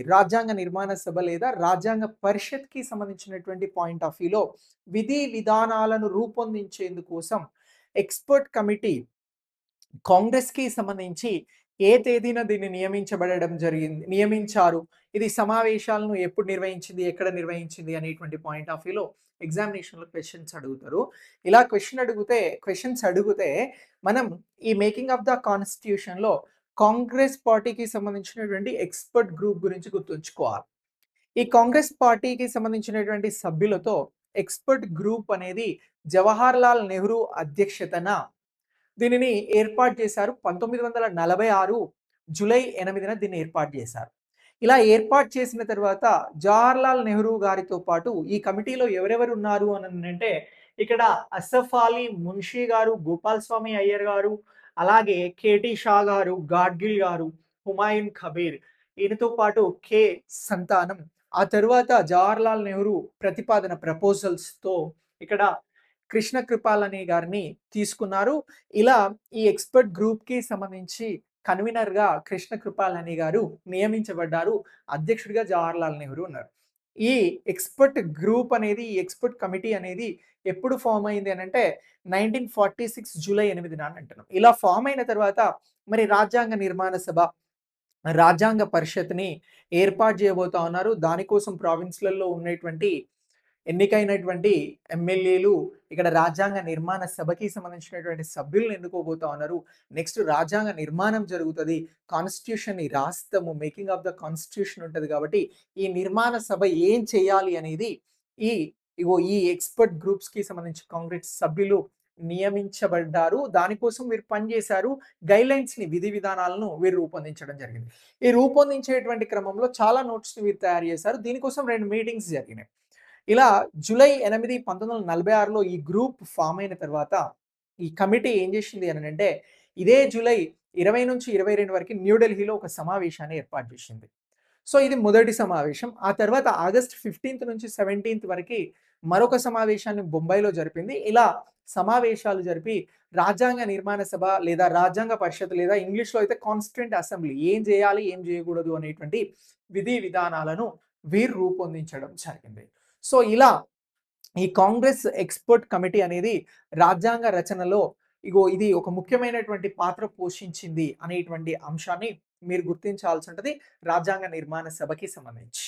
రాజ్యాంగ నిర్మాణ సభ లేదా రాజ్యాంగ పరిషత్‌కి సంబంధించినటువంటి పాయింట్ ఆఫ్ వ్యూలో విధి విధానాలను రూపొందించేందు కోసం ఎక్స్‌పర్ట్ కమిటీ కాంగ్రెస్‌కి సంబంధించి ఏ తేదీన దీన్ని నియమించారు. ఇది సమావేశాలను ఎప్పుడు నిర్వహించింది, ఎక్కడ నిర్వహించింది అనేటువంటి పాయింట్ ఆఫ్ వ్యూలో ఎగ్జామినేషన్‌లో ఇలా క్వెషన్స్ అడిగితే మనం ఈ మేకింగ్ ఆఫ్ ద కాన్స్టిట్యూషన్‌లో కాంగ్రెస్ పార్టీకి సంబంధించినటువంటి ఎక్స్‌పర్ట్ గ్రూప్ గురించి గుర్తుంచుకోవాలి. ఈ కాంగ్రెస్ పార్టీకి సంబంధించినటువంటి సభ్యులతో ఎక్స్‌పర్ట్ గ్రూప్ అనేది జవహర్‌లాల్ నెహ్రూ అధ్యక్షతన దీనిని ఏర్పాటు చేశారు. 1946 జూలై 8న దీన్ని ఏర్పాటు చేశారు. ఇలా ఏర్పాటు చేసిన తర్వాత జవహర్‌లాల్ నెహ్రూ గారితో పాటు ఈ కమిటీలో ఎవరెవరు ఉన్నారు అనంటే ఇక్కడ అసఫ్ అలీ మున్షీ గారు, గోపాల్ స్వామి అయ్యర్ గారు, అలాగే కేటీ షా గారు, గాడ్గిల్ గారు, హుమాయూన్ కబీర్, ఈయనతో పాటు కె సంతానం. ఆ తరువాత జవహర్‌లాల్ నెహ్రూ ప్రతిపాదన ప్రపోజల్స్‌తో ఇక్కడ కృష్ణ కృపాలని గారిని తీసుకున్నారు. ఇలా ఈ ఎక్స్‌పర్ట్ గ్రూప్‌కి సంబంధించి కన్వీనర్‌గా కృష్ణ కృపాలని గారు నియమించబడ్డారు. అధ్యక్షుడిగా జవహర్‌లాల్ నెహ్రూ ఉన్నారు. ఈ ఎక్స్‌పర్ట్ గ్రూప్ అనేది, ఈ ఎక్స్‌పర్ట్ కమిటీ అనేది ఎప్పుడు ఫార్మ్ అయింది అనంటే 1946 జూలై 8న అని అంటున్నాం. ఇలా ఫార్మ్ అయిన తర్వాత మరి రాజ్యాంగ నిర్మాణ సభ, రాజ్యాంగ పరిషత్‌ని ఏర్పాటు చేయబోతా ఉన్నారు. దానికోసం ప్రావిన్స్‌లలో ఉన్నటువంటి ఎన్నికైనటువంటి ఎమ్మెల్యేలు ఇక్కడ రాజ్యాంగ నిర్మాణ సభకి సంబంధించినటువంటి సభ్యులను ఎన్నుకోబోతా ఉన్నారు. నెక్స్ట్ రాజ్యాంగ నిర్మాణం జరుగుతది. కాన్స్టిట్యూషన్‌ని రాస్తాము. మేకింగ్ ఆఫ్ ద కాన్స్టిట్యూషన్ ఉంటది కాబట్టి ఈ నిర్మాణ సభ ఏం చేయాలి అనేది ఈ ఈ ఎక్స్‌పర్ట్ గ్రూప్స్‌కి సంబంధించి కాంగ్రెస్ సభ్యులు నియమించబడ్డారు. దానికోసం వీరు పనిచేశారు. గైడ్‌లైన్స్‌ని, విధి విధానాలను వీరు రూపొందించడం జరిగింది. ఈ రూపొందించేటువంటి క్రమంలో చాలా నోట్స్‌ని వీరు తయారు చేశారు. దీనికోసం 2 మీటింగ్స్ జరిగినాయి. ఇలా జూలై 8, 1946లో ఈ గ్రూప్ ఫార్మ్ అయిన తర్వాత ఈ కమిటీ ఏం చేసింది అనంటే ఇదే జూలై 20-22 వరకు న్యూఢిల్లీలో ఒక సమావేశాన్ని ఏర్పాటు చేసింది. సో ఇది మొదటి సమావేశం. ఆ తర్వాత ఆగస్ట్ 15 నుంచి 17 వరకి మరొక సమావేశాన్ని బొంబాయిలో జరిపింది. ఇలా సమావేశాలు జరిపి రాజ్యాంగ నిర్మాణ సభ లేదా రాజ్యాంగ పరిషత్ లేదా ఇంగ్లీష్‌లో అయితే కాన్స్టిట్యూయెంట్ అసెంబ్లీ ఏం చేయాలి, ఏం చేయకూడదు అనేటువంటి విధి విధానాలను వీరు రూపొందించడం జరిగింది. సో ఇలా ఈ కాంగ్రెస్ ఎక్స్‌పర్ట్ కమిటీ అనేది రాజ్యాంగ రచనలో ఇది ఒక ముఖ్యమైనటువంటి పాత్ర పోషించింది అనేటువంటి అంశాన్ని మీరు గుర్తించాల్సి ఉంటది రాజ్యాంగ నిర్మాణ సభకి సంబంధించి.